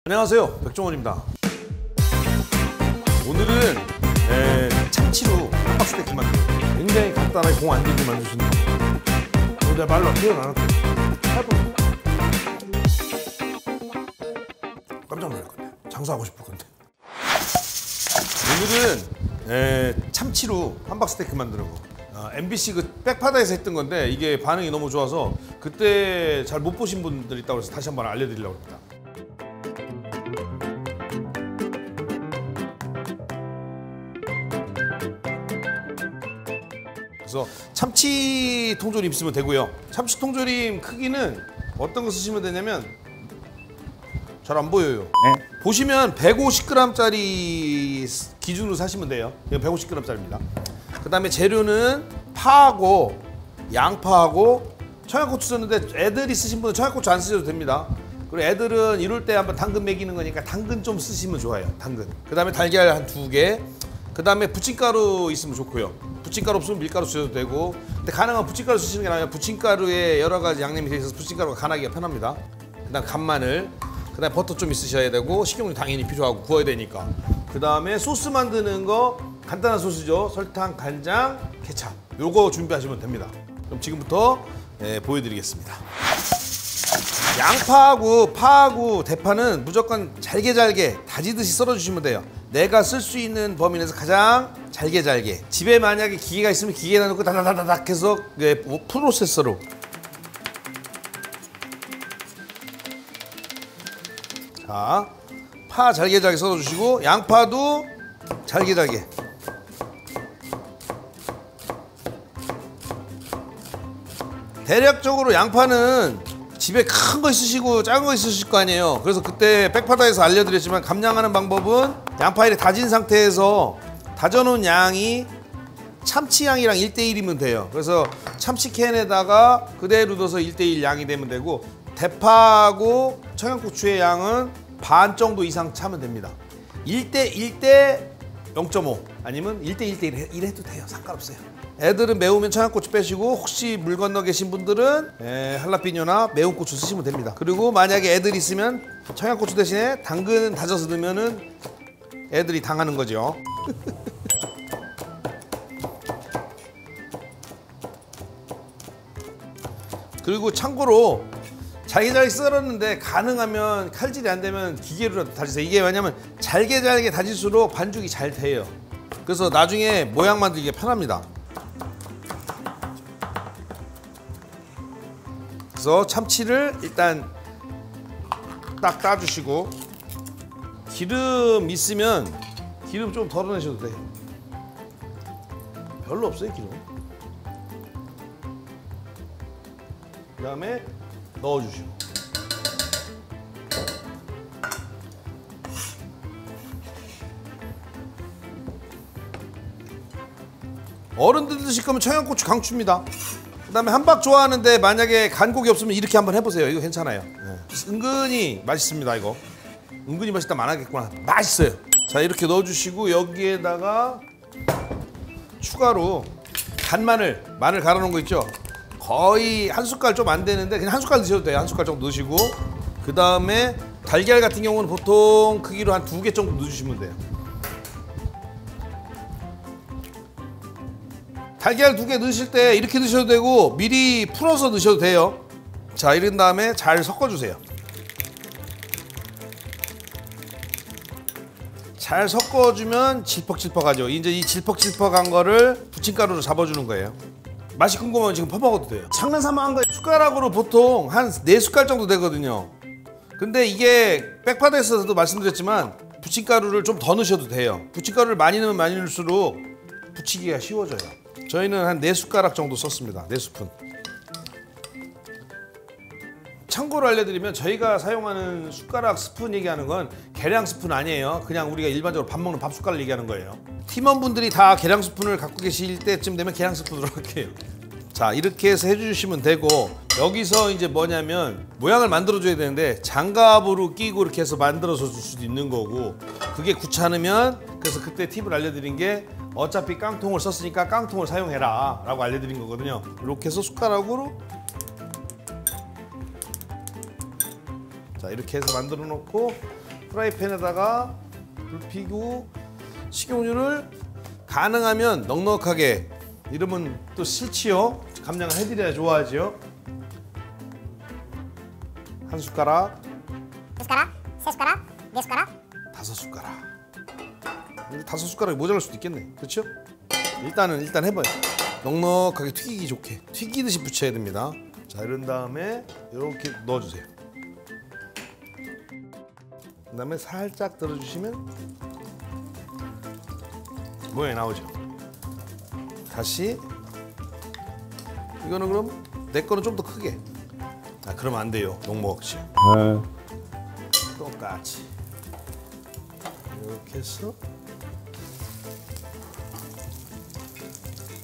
안녕하세요, 백종원입니다. 오늘은 참치로 함박스테이크 만들어요. 굉장히 간단하게 공 안 들게 만들 수 있는 거. 내가 말로 표현하는데 깜짝 놀랄 건데, 장사하고 싶을 건데. 오늘은 참치로 함박스테이크 만드는 거. MBC 그 백파다에서 했던 건데 이게 반응이 너무 좋아서 그때 잘 못 보신 분들이 있다고 해서 다시 한번 알려드리려고 합니다. 그래서 참치 통조림 쓰면 되고요. 참치 통조림 크기는 어떤 거 쓰시면 되냐면, 잘 안 보여요. 네. 보시면 150g짜리 기준으로 사시면 돼요. 이거 150g짜리입니다. 그 다음에 재료는 파하고 양파하고 청양고추 썼는데 애들이 쓰신 분은 청양고추 안 쓰셔도 됩니다. 그리고 애들은 이럴 때 한번 당근 먹이는 거니까 당근 좀 쓰시면 좋아요. 당근. 그 다음에 달걀 한 2개. 그 다음에 부침가루 있으면 좋고요. 부침가루 없으면 밀가루 쓰셔도 되고, 근데 가능하면 부침가루 쓰시는 게 나아요. 부침가루에 여러 가지 양념이 되어 있어서 부침가루가 간하기가 편합니다. 그 다음 간마늘, 그 다음에 버터 좀 있으셔야 되고, 식용유 당연히 필요하고 구워야 되니까. 그 다음에 소스 만드는 거 간단한 소스죠. 설탕, 간장, 케찹. 요거 준비하시면 됩니다. 그럼 지금부터 보여드리겠습니다. 양파하고 파하고 대파는 무조건 잘게 다지듯이 썰어주시면 돼요. 내가 쓸 수 있는 범위 내에서 가장 잘게. 집에 만약에 기계가 있으면 기계에다 넣고 다다다닥 해서 프로세서로. 자, 파 잘게 썰어주시고 양파도 잘게. 대략적으로 양파는 집에 큰 거 있으시고 작은 거 있으실 거 아니에요. 그래서 그때 백파다에서 알려드렸지만, 감량하는 방법은 양파를 다진 상태에서 다져놓은 양이 참치 양이랑 1:1이면 돼요. 그래서 참치 캔에다가 그대로 넣어서 1:1 양이 되면 되고, 대파하고 청양고추의 양은 반 정도 이상 차면 됩니다. 1:1 0.5 아니면 1:1 해도 돼요. 상관없어요. 애들은 매우면 청양고추 빼시고, 혹시 물 건너 계신 분들은 할라피뇨나 매운 고추 쓰시면 됩니다. 그리고 만약에 애들이 있으면 청양고추 대신에 당근 다져서 넣으면은 애들이 당하는 거죠. 그리고 참고로 잘게 썰었는데 가능하면 칼질이 안 되면 기계로라도 다지세요. 이게 왜냐면 잘게 다질수록 반죽이 잘 돼요. 그래서 나중에 모양 만들기가 편합니다. 그래서 참치를 일단 딱 따주시고, 기름 있으면 기름 좀 덜어내셔도 돼요. 별로 없어요, 기름. 그 다음에 넣어주시고, 어른들 드실 거면 청양고추 강추입니다. 그 다음에 함박 좋아하는데 만약에 간고기 없으면 이렇게 한번 해보세요. 이거 괜찮아요. 은근히 맛있습니다. 이거 은근히 맛있다 말하겠구나. 맛있어요. 자, 이렇게 넣어주시고, 여기에다가 추가로 간마늘, 마늘 갈아 놓은 거 있죠. 거의 한 숟갈 좀 안 되는데 그냥 한 숟갈 드셔도 돼요. 한 숟갈 정도 넣으시고, 그 다음에 달걀 같은 경우는 보통 크기로 한 2개 정도 넣어주시면 돼요. 달걀 2개 넣으실 때 이렇게 넣으셔도 되고 미리 풀어서 넣으셔도 돼요. 자, 이런 다음에 잘 섞어주세요. 잘 섞어주면 질퍽질퍽하죠. 이제 이 질퍽질퍽한 거를 부침가루로 잡아주는 거예요. 맛이 궁금하면 지금 퍼먹어도 돼요. 장난삼아 한 거예요. 숟가락으로 보통 한 4숟갈 정도 되거든요. 근데 이게 백파다에서도 말씀드렸지만 부침가루를 좀 더 넣으셔도 돼요. 부침가루를 많이 넣으면 많이 넣을수록 부치기가 쉬워져요. 저희는 한 4숟가락 정도 썼습니다. 4스푼. 참고로 알려드리면, 저희가 사용하는 숟가락, 스푼 얘기하는 건 계량 스푼 아니에요. 그냥 우리가 일반적으로 밥 먹는 밥 숟가락 얘기하는 거예요. 팀원분들이 다 계량 스푼을 갖고 계실 때쯤 되면 계량 스푼으로 할게요. 자, 이렇게 해서 해주시면 되고, 여기서 이제 뭐냐면 모양을 만들어줘야 되는데 장갑으로 끼고 이렇게 해서 만들어서 줄 수도 있는 거고, 그게 귀찮으면, 그래서 그때 팁을 알려드린 게 어차피 깡통을 썼으니까 깡통을 사용해라 라고 알려드린 거거든요. 이렇게 해서 숟가락으로, 자 이렇게 해서 만들어 놓고 프라이팬에다가 불 피고 식용유를 가능하면 넉넉하게, 이러면 또 싫지요. 감량을 해드려야 좋아하지요. 한 숟가락, 두 숟가락, 세 숟가락, 네 숟가락, 5숟가락. 5숟가락이 모자랄 수도 있겠네. 그렇죠? 일단 해봐요. 넉넉하게 튀기기 좋게 튀기듯이 부쳐야 됩니다. 자, 이런 다음에 이렇게 넣어주세요. 그 다음에 살짝 들어주시면 모양이 나오죠. 다시 이거는 그럼 내 거는 좀 더 크게. 아, 그러면 안 돼요. 녹먹지. 똑같이 이렇게 해서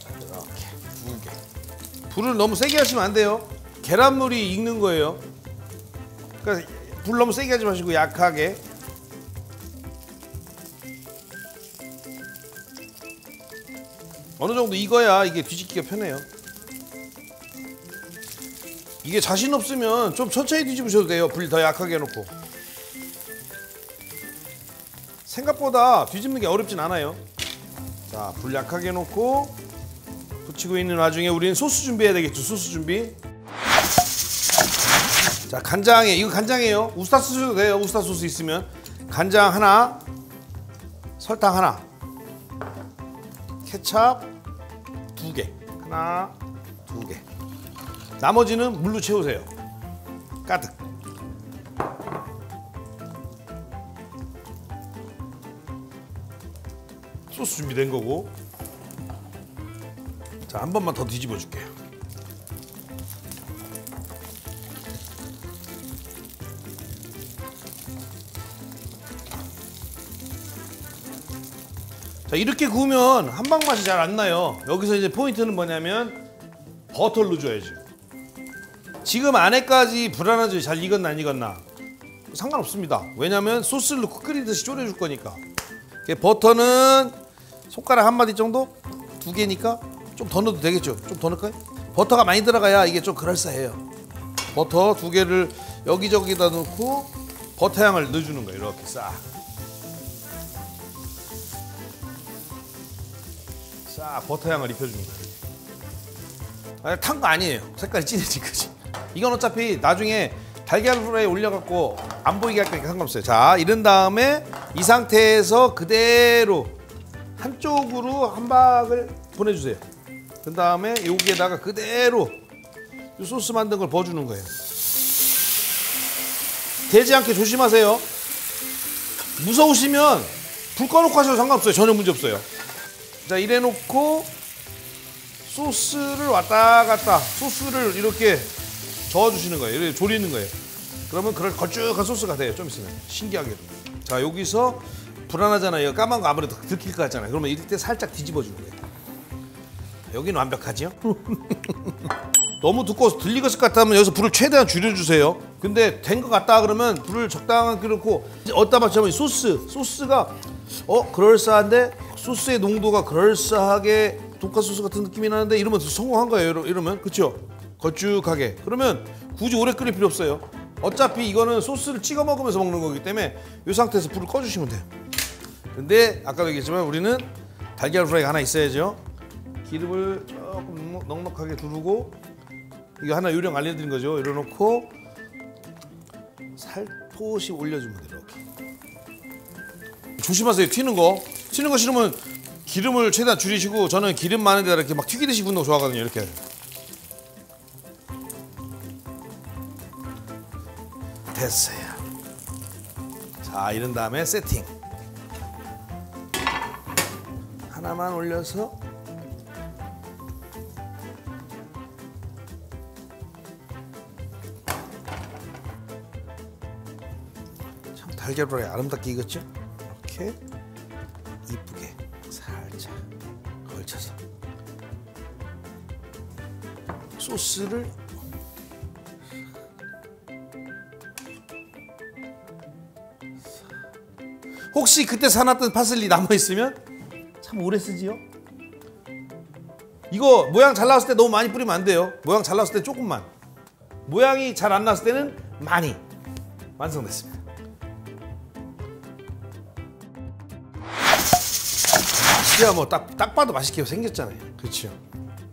이렇게 2개. 불을 너무 세게 하시면 안 돼요. 계란물이 익는 거예요. 그러니까 불 너무 세게 하지 마시고 약하게. 어느 정도 익어야 이게 뒤집기가 편해요. 이게 자신 없으면 좀 천천히 뒤집으셔도 돼요. 불 더 약하게 해놓고. 생각보다 뒤집는 게 어렵진 않아요. 자, 불 약하게 해놓고 붙이고 있는 와중에 우리는 소스 준비해야 되겠죠. 소스 준비. 자, 간장에, 이거 간장이에요. 우스타 소스도 돼요. 우스타 소스 있으면. 간장 하나, 설탕 하나, 케찹 2개, 하나, 2개. 나머지는 물로 채우세요. 가득. 소스 준비된 거고. 자, 한 번만 더 뒤집어 줄게요. 자, 이렇게 구우면 한방 맛이 잘 안 나요. 여기서 이제 포인트는 뭐냐면 버터를 넣어줘야죠. 지금 안에까지 불안하죠. 잘 익었나 안 익었나. 상관없습니다. 왜냐면 소스를 넣고 끓이듯이 졸여줄 거니까. 버터는 손가락 한 마디 정도? 2개니까 좀 더 넣어도 되겠죠. 좀 더 넣을까요? 버터가 많이 들어가야 이게 좀 그럴싸해요. 버터 2개를 여기저기다 넣고 버터 향을 넣어주는 거예요. 이렇게 싹 버터 향을 입혀주는 거예요. 탄 거 아니에요. 색깔이 진해진 거지. 이건 어차피 나중에 달걀 후라이에 올려갖고 안 보이게 할 거니까 상관없어요. 자, 이런 다음에 이 상태에서 그대로 한쪽으로 한 박을 보내주세요. 그 다음에 여기에다가 그대로 이 소스 만든 걸 부어주는 거예요. 되지 않게 조심하세요. 무서우시면 불 꺼놓고 하셔도 상관없어요. 전혀 문제 없어요. 자, 이래 놓고 소스를 왔다 갔다 소스를 이렇게 저어주시는 거예요. 이렇게 졸이는 거예요. 그러면 그럴 걸쭉한 소스가 돼요. 좀 있으면. 신기하게도. 자, 여기서 불안하잖아요. 까만 거 아무래도 들킬 것 같잖아요. 그러면 이때 살짝 뒤집어 주는 거예요. 여기는 완벽하지요? 너무 두꺼워서 들리겠을 것 같으면 여기서 불을 최대한 줄여주세요. 근데 된 것 같다 그러면 불을 적당하게 넣고 어디다 맞추면 소스가 그럴싸한데 소스의 농도가 그럴싸하게 돈가스 소스 같은 느낌이 나는데 이러면 성공한 거예요. 이러면 그렇죠? 걸쭉하게. 그러면 굳이 오래 끓일 필요 없어요. 어차피 이거는 소스를 찍어 먹으면서 먹는 거기 때문에 이 상태에서 불을 꺼주시면 돼요. 근데 아까도 얘기했지만 우리는 달걀 후라이가 하나 있어야죠. 기름을 조금 넉넉하게 두르고 이거 하나 요령 알려드린 거죠. 이래놓고 살포시 올려주면 돼요. 이렇게. 조심하세요. 튀는 거 싫으면 기름을 최대한 줄이시고 저는 기름 많은 데다 이렇게 막 튀기듯이 굽는 거 좋아하거든요. 이렇게. 됐어요. 자, 이런 다음에 세팅. 하나만 올려서 참 달걀 후라이 아름답게 익었죠? 이렇게 이쁘게 살짝 걸쳐서 소스를 혹시 그때 사놨던 파슬리 남아있으면 참 오래 쓰지요? 이거 모양 잘 나왔을 때 너무 많이 뿌리면 안 돼요. 모양 잘 나왔을 때 조금만. 모양이 잘 안 나왔을 때는 많이. 완성됐습니다. 진짜 뭐 딱 봐도 맛있게 생겼잖아요. 그렇죠.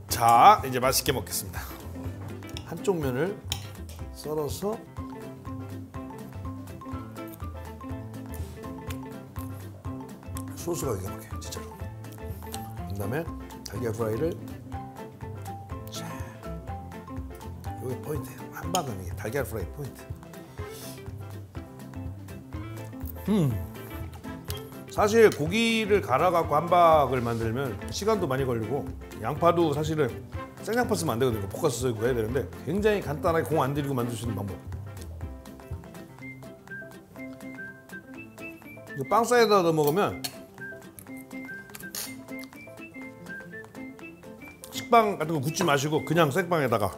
자, 이제 맛있게 먹겠습니다. 한쪽 면을 썰어서 소스가 기가 막혀요, 진짜로. 그다음에 달걀 프라이를 자, 이게 포인트예요. 함박은 이게 달걀 프라이 포인트. 사실 고기를 갈아갖고 함박을 만들면 시간도 많이 걸리고 양파도 사실은 생양파 쓰면 안 되거든요. 볶아서 쓰고 해야 되는데 굉장히 간단하게 공 안 들이고 만들 수 있는 방법. 이거 빵 사이에다 넣어 먹으면 식빵 같은 거 굽지 마시고 그냥 생빵에다가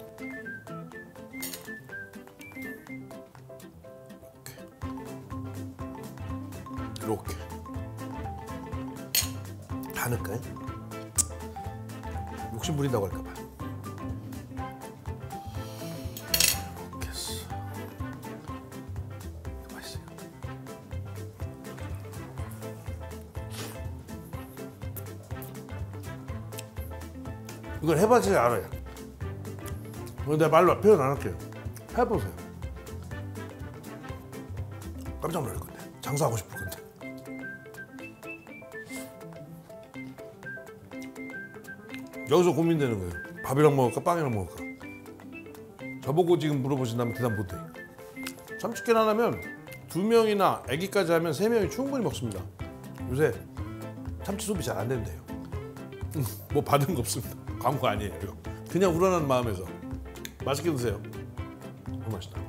이렇게 다 넣을까요? 욕심 부린다고 할까 봐. 이렇게 해서 맛있어요. 이걸 해봐야 알아요. 근데 말로 표현 안 할게요. 해보세요. 깜짝 놀랄 건데. 장사하고 싶을 건데. 여기서 고민되는 거예요. 밥이랑 먹을까 빵이랑 먹을까. 저보고 지금 물어보신다면 대답 못해요. 참치캔 하나면 2명이나 아기까지 하면 3명이 충분히 먹습니다. 요새 참치 소비 잘 안 된대요. 뭐 받은 거 없습니다. 광고 아니에요. 그냥 우러나는 마음에서 맛있게 드세요. 너무 맛있다.